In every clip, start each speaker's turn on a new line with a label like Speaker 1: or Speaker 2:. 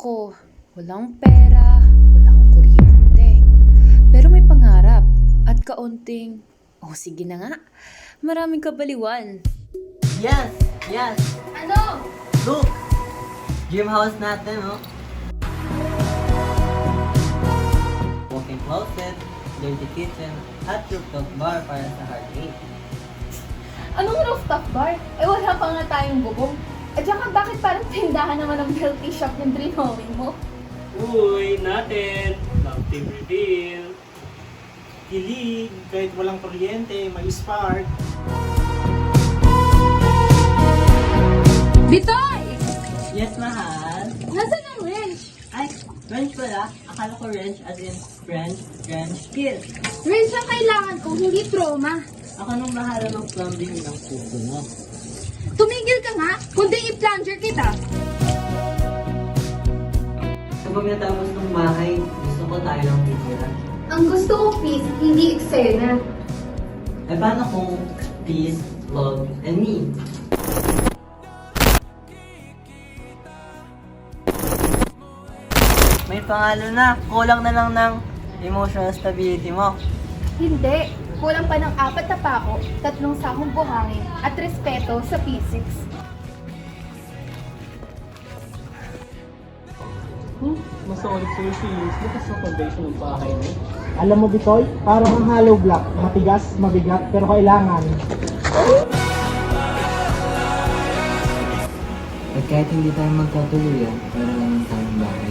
Speaker 1: Nako, walang pera, walang kuryente. Pero may pangarap at kaunting, sige na nga, maraming kabaliwan.
Speaker 2: Yes! Yes!
Speaker 1: Ano?
Speaker 2: Look! Dream house natin, oh. Walk-in closet, dirty kitchen, at rooftop bar para sa heartmate.
Speaker 3: Anong rooftop bar? Wala pa nga tayong bubong. At saka bakit parang tindahan naman ng healthy shop yung drinowing mo?
Speaker 4: Uy, natin! Love team reveal! Kilig! Kahit walang kuryente, may spark!
Speaker 3: Bitoy!
Speaker 2: Yes, mahal?
Speaker 3: Nasaan ang wrench?
Speaker 2: Ay, wrench pala. Akala ko wrench as in wrench kill.
Speaker 3: Wrench ang kailangan ko, hindi trauma.
Speaker 2: Ako nang bahala ng plumbing ng puso mo.
Speaker 3: Tumigil ka nga, kundi i-plunger kita.
Speaker 2: Kapag natapos ng bahay, gusto ko tayo lang titira.
Speaker 3: Ang gusto ko peace, hindi eksena.
Speaker 2: Eh, paano kung peace, love, and me? May pangalan na. Kulang na lang ng emotional stability mo.
Speaker 3: Hindi, kulang pa ng 4 na pako, 3 sakong buhangin, at respeto sa physics.
Speaker 4: Masolid po yung feelings mo kasi sa foundation ng bahay mo.
Speaker 5: Alam mo, Bitoy, parang ang hollow block. Matigas, mabigat, pero kailangan.
Speaker 2: At kahit hindi tayo magkatuluyan, para naman tayong bahay.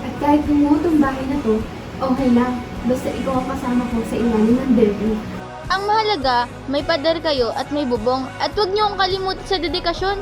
Speaker 3: At kahit gumuho tong bahay na to, okay lang. Basta ikaw ang kasama ko sa ilalim ng derby.
Speaker 6: Ang mahalaga, may pader kayo at may bubong at huwag niyo kalimutan sa dedikasyon.